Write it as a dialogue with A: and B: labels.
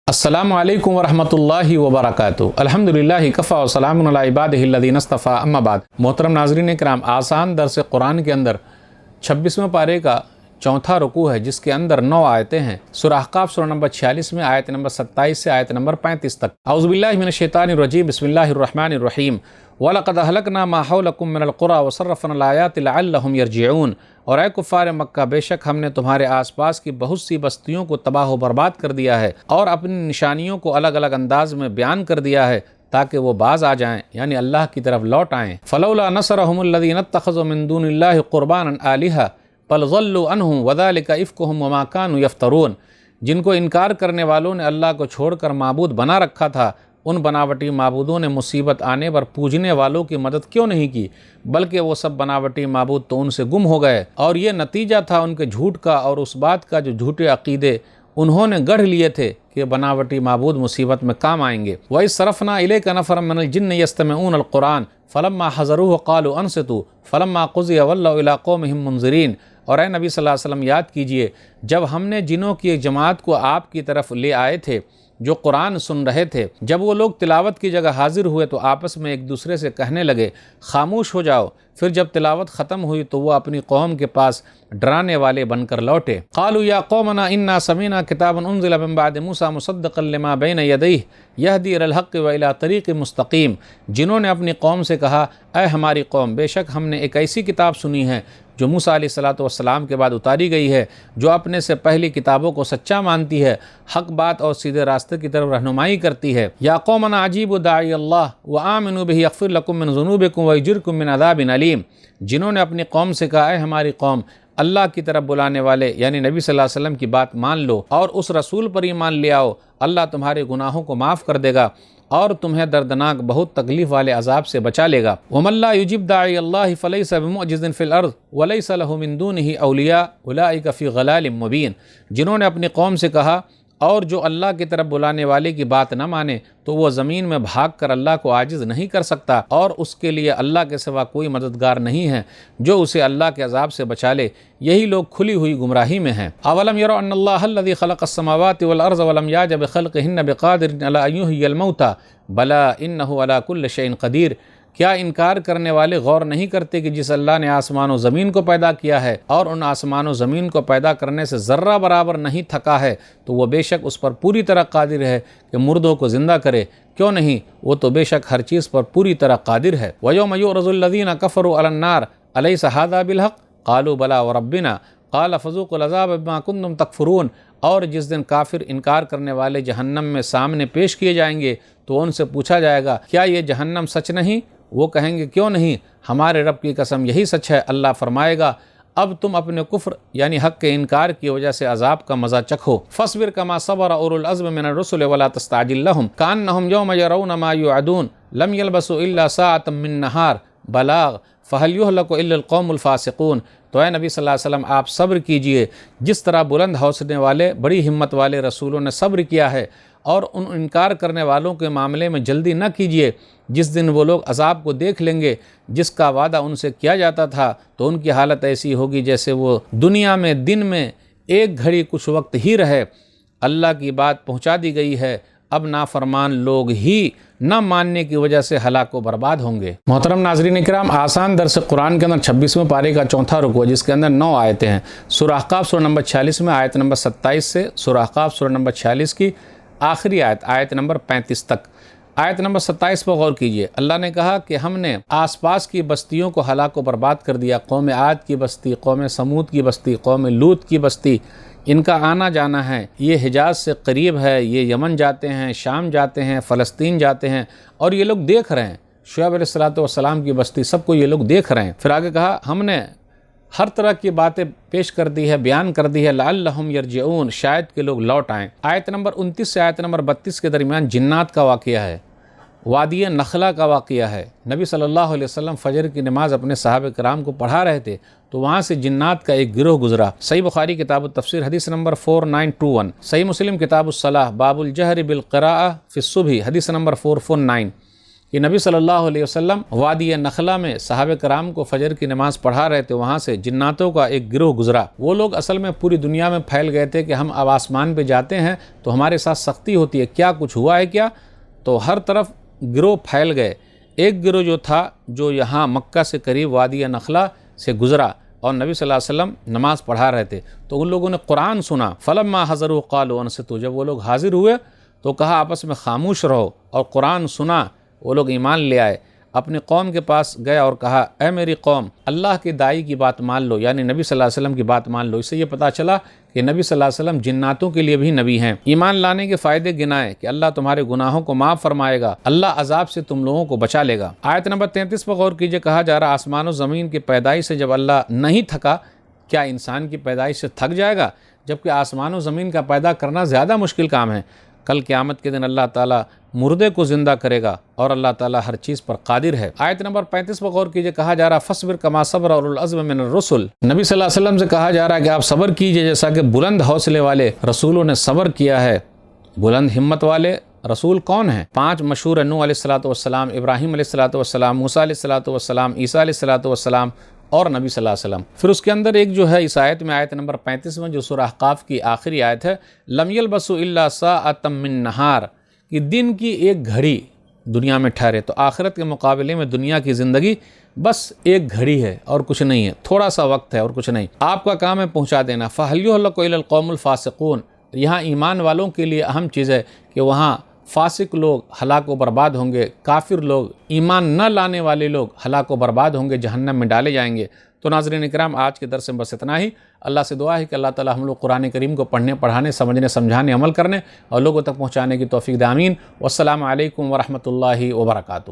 A: السلام علیکم ورحمۃ اللہ وبرکاتہ۔ الحمدللہ کفا وسلام علی عبادہ الذین اصطفیٰ، اما بعد۔ محترم ناظرین کرام، آسان درس قرآن کے اندر 26ویں پارے کا چوتھا رکوع ہے، جس کے اندر 9 آیتیں ہیں۔ سورہ احقاف سورہ نمبر 46 میں آیت نمبر 27 سے آیت نمبر 35 تک۔ اعوذ باللہ من الشیطان الرجیم، بسم اللہ الرحمن الرحیم۔ وَلَقَدْ أَهْلَكْنَا مَا حَوْلَكُم مِّنَ الْقُرَىٰ وَصَرَّفْنَا الْآيَاتِ لَعَلَّهُمْ يَرْجِعُونَ۔ اور اے کفار مکہ، بے شک ہم نے تمہارے آس پاس کی بہت سی بستیوں کو تباہ و برباد کر دیا ہے اور اپنی نشانیوں کو الگ الگ انداز میں بیان کر دیا ہے تاکہ وہ باز آ جائیں، یعنی اللہ کی طرف لوٹ آئیں۔ فَلَوْلَا نَصَرَهُمُ الَّذِينَ اتَّخَذُوا مِن دُونِ اللَّهِ قُرْبَانًا آلِهَةً بَلْ ضَلُّوا عَنْهُمْ وَذَلِكَ إِفْكُهُمْ وَمَا كَانُوا يَفْتَرُونَ۔ جن کو انکار کرنے والوں نے اللہ کو چھوڑ کر معبود بنا رکھا تھا، ان بناوٹی معبودوں نے مصیبت آنے پر پوجنے والوں کی مدد کیوں نہیں کی، بلکہ وہ سب بناوٹی معبود تو ان سے گم ہو گئے، اور یہ نتیجہ تھا ان کے جھوٹ کا اور اس بات کا جو جھوٹے عقیدے انہوں نے گڑھ لیے تھے کہ بناوٹی معبود مصیبت میں کام آئیں گے۔ وَإِذْ صَرَفْنَا إِلَيْكَ نَفَرًا مِّنَ الْجِنِّ يَسْتَمِعُونَ الْقُرْآنَ فَلَمَّا حَضَرُوهُ قَالُوا أَنصِتُوا فَلَمَّا قُضِيَ وَلَّوْا إِلَىٰ قَوْمِهِم مُّنذِرِينَ۔ اور اے نبی صلی اللہ علیہ وسلم، یاد کیجئے جب ہم نے جنوں کی ایک جماعت کو آپ کی طرف لے آئے تھے جو قرآن سن رہے تھے، جب وہ لوگ تلاوت کی جگہ حاضر ہوئے تو آپس میں ایک دوسرے سے کہنے لگے، خاموش ہو جاؤ۔ پھر جب تلاوت ختم ہوئی تو وہ اپنی قوم کے پاس ڈرانے والے بن کر لوٹے۔ قالوا یا قومنا انا سمعنا کتابا انزل من بعد موسیٰ مصدقا لما بین یدیہ یہدی الی الحق و الی طریق مستقیم۔ جنہوں نے اپنی قوم سے کہا، اے ہماری قوم، بے شک ہم نے ایک ایسی کتاب سنی ہے جو موسیٰ علیہ السلام کے بعد اتاری گئی ہے، جو اپنے سے پہلی کتابوں کو سچا مانتی ہے، حق بات اور سیدھے راستے کی طرف رہنمائی کرتی ہے۔ یا قومنا اجیبوا داعی اللہ وآمنوا بہ یغفر لکم من ذنوبکم ویجرکم من عذاب علیم۔ جنہوں نے اپنی قوم سے کہا، اے ہماری قوم، اللہ کی طرف بلانے والے یعنی نبی صلی اللہ علیہ وسلم کی بات مان لو اور اس رسول پر ایمان لے آؤ، اللہ تمہارے گناہوں کو معاف کر دے گا اور تمہیں دردناک بہت تکلیف والے عذاب سے بچا لے گا۔ وَمَن لَّا يُجِبْ دَاعِيَ اللَّهِ فَلَيْسَ بِمُعْجِزٍ فِي الْأَرْضِ وَلَيْسَ لَهُ مِن دُونِهِ أَوْلِيَاءُ أُولَٰئِكَ فِي ضَلَالٍ مُّبِينٍ۔ جنہوں نے اپنی قوم سے کہا، اور جو اللہ کی طرف بلانے والے کی بات نہ مانے تو وہ زمین میں بھاگ کر اللہ کو عاجز نہیں کر سکتا، اور اس کے لیے اللہ کے سوا کوئی مددگار نہیں ہے جو اسے اللہ کے عذاب سے بچا لے۔ یہی لوگ کھلی ہوئی گمراہی میں ہیں۔ اولم یروا ان اللہ الذی خلق السماوات والارض ولم یعج بخلقہن بقادر علی ان یحیی الموتى بلی انہ علی کل شیء قدیر۔ کیا انکار کرنے والے غور نہیں کرتے کہ جس اللہ نے آسمان و زمین کو پیدا کیا ہے اور ان آسمان و زمین کو پیدا کرنے سے ذرہ برابر نہیں تھکا ہے، تو وہ بے شک اس پر پوری طرح قادر ہے کہ مردوں کو زندہ کرے؟ کیوں نہیں، وہ تو بے شک ہر چیز پر پوری طرح قادر ہے۔ وَيَوْمَ يُعْرَضُ الَّذِينَ كَفَرُوا عَلَى النَّارِ أَلَيْسَ هَذَا بِالْحَقِّ قَالُوا بَلَىٰ وَرَبِّنَا قَالَ فَذُوقُوا الْعَذَابَ بِمَا كُنتُمْ تَكْفُرُونَ۔ اور جس دن کافر انکار کرنے والے جہنم میں سامنے پیش کیے جائیں گے تو ان سے پوچھا جائے گا، کیا یہ جہنم سچ نہیں؟ وہ کہیں گے، کیوں نہیں، ہمارے رب کی قسم یہی سچ ہے۔ اللہ فرمائے گا، اب تم اپنے کفر یعنی حق کے انکار کی وجہ سے عذاب کا مزہ چکھو۔ فاصبر کما صبر اولو العزم من الرسل ولا تستعجل لهم كأنهم يوم يرون ما يوعدون لم يلبثوا الا ساعة من نهار بلاغ فهل يهلك الا القوم الفاسقون۔ تو اے نبی صلی اللہ علیہ وسلم، آپ صبر کیجئے جس طرح بلند حوصلے والے بڑی ہمت والے رسولوں نے صبر کیا ہے، اور ان انکار کرنے والوں کے معاملے میں جلدی نہ کیجیے۔ جس دن وہ لوگ عذاب کو دیکھ لیں گے جس کا وعدہ ان سے کیا جاتا تھا تو ان کی حالت ایسی ہوگی جیسے وہ دنیا میں دن میں ایک گھڑی کچھ وقت ہی رہے۔ اللہ کی بات پہنچا دی گئی ہے، اب نافرمان لوگ ہی نہ ماننے کی وجہ سے ہلاک و برباد ہوں گے۔ محترم ناظرین کرام، آسان درس قرآن کے اندر 26ویں پارے کا چوتھا رکوع جس کے اندر 9 آیتیں ہیں۔ سورہ احقاف سورہ نمبر 46 میں آیت نمبر 27 سے سورہ احقاف سورہ نمبر 46 کی آخری آیت، آیت نمبر 35 تک۔ آیت نمبر 27 پر غور کیجئے۔ اللہ نے کہا کہ ہم نے آس پاس کی بستیوں کو ہلاک و برباد کر دیا، قوم عاد کی بستی، قوم سمود کی بستی، قوم لوط کی بستی، ان کا آنا جانا ہے، یہ حجاز سے قریب ہے، یہ یمن جاتے ہیں، شام جاتے ہیں، فلسطین جاتے ہیں، اور یہ لوگ دیکھ رہے ہیں۔ شعیب علیہ السلام کی بستی، سب کو یہ لوگ دیکھ رہے ہیں۔ پھر آگے کہا، ہم نے ہر طرح کی باتیں پیش کر دی ہے، بیان کر دی ہے، لعلہم یرجعون، شاید کہ لوگ لوٹ آئیں۔ آیت نمبر 29 سے آیت نمبر 32 کے درمیان جنات کا واقعہ ہے، وادی نخلہ کا واقعہ ہے۔ نبی صلی اللہ علیہ وسلم فجر کی نماز اپنے صحابہ کرام کو پڑھا رہے تھے تو وہاں سے جنات کا ایک گروہ گزرا۔ صحیح بخاری کتاب التفسیر حدیث نمبر 4921، صحیح مسلم کتاب الصلاح باب الجہر بالقراءۃ فی الصبح حدیث نمبر 449، کہ نبی صلی اللہ علیہ وسلم وادی نخلا میں صحابہ کرام کو فجر کی نماز پڑھا رہے تھے، وہاں سے جناتوں کا ایک گروہ گزرا۔ وہ لوگ اصل میں پوری دنیا میں پھیل گئے تھے کہ ہم اب آسمان پہ جاتے ہیں تو ہمارے ساتھ سختی ہوتی ہے، کیا کچھ ہوا ہے کیا؟ تو ہر طرف گروہ پھیل گئے۔ ایک گروہ جو تھا جو یہاں مکہ سے قریب وادی نخلا سے گزرا اور نبی صلی اللہ علیہ وسلم نماز پڑھا رہے تھے، تو ان لوگوں نے قرآن سنا۔ فلما حضروا قالوا انصتوا، جب وہ لوگ حاضر ہوئے تو کہا آپس میں خاموش رہو، اور قرآن سنا۔ وہ لوگ ایمان لے آئے، اپنی قوم کے پاس گئے اور کہا اے میری قوم، اللہ کے داعی کی بات مان لو، یعنی نبی صلی اللہ علیہ وسلم کی بات مان لو۔ اس سے یہ پتہ چلا کہ نبی صلی اللہ علیہ وسلم جناتوں کے لیے بھی نبی ہیں۔ ایمان لانے کے فائدے گنائے کہ اللہ تمہارے گناہوں کو معاف فرمائے گا، اللہ عذاب سے تم لوگوں کو بچا لے گا۔ آیت نمبر 33 پر غور کیجئے، کہا جا رہا آسمان و زمین کی پیدائش سے جب اللہ نہیں تھکا، کیا انسان کی پیدائش سے تھک جائے گا؟ جبکہ آسمان و زمین کا پیدا کرنا زیادہ مشکل کام ہے۔ کل قیامت کے دن اللہ تعالیٰ مردے کو زندہ کرے گا اور اللہ تعالیٰ ہر چیز پر قادر ہے۔ آیت نمبر 35 پر غور کیجئے، کہا جا رہا فاصبر کما صبر اولو العزم من الرسل، نبی صلی اللہ علیہ وسلم سے کہا جا رہا ہے کہ آپ صبر کیجئے جیسا کہ بلند حوصلے والے رسولوں نے صبر کیا ہے۔ بلند ہمت والے رسول کون ہیں؟ 5 مشہور ہیں، نوح علیہ السلام، ابراہیم علیہ السلام، موسیٰ علیہ السلام، عیسیٰ علیہ السلام اور نبی صلی اللہ علیہ وسلم۔ پھر اس کے اندر ایک جو ہے اس آیت میں، آیت نمبر 35 میں، جو سورہ احقاف کی آخری آیت ہے، لم یلبسوا الا ساعۃ من نہار، کہ دن کی ایک گھڑی دنیا میں ٹھہرے۔ تو آخرت کے مقابلے میں دنیا کی زندگی بس ایک گھڑی ہے اور کچھ نہیں ہے، تھوڑا سا وقت ہے اور کچھ نہیں۔ آپ کا کام ہے پہنچا دینا۔ فَهَلْ يُهْلَكُ إِلَّا الْقَوْمُ الْفَاسِقُونَ، یہاں ایمان والوں کے لیے اہم چیز ہے کہ وہاں فاسق لوگ ہلاک و برباد ہوں گے، کافر لوگ، ایمان نہ لانے والے لوگ ہلاک و برباد ہوں گے، جہنم میں ڈالے جائیں گے۔ تو ناظرین اکرام، آج کے درس میں بس اتنا ہی۔ اللہ سے دعا ہے کہ اللہ تعالی ہم لوگ قرآن کریم کو پڑھنے، پڑھانے، سمجھنے، سمجھانے، عمل کرنے اور لوگوں تک پہنچانے کی توفیق دے، آمین۔ والسلام علیکم ورحمۃ اللہ وبرکاتہ۔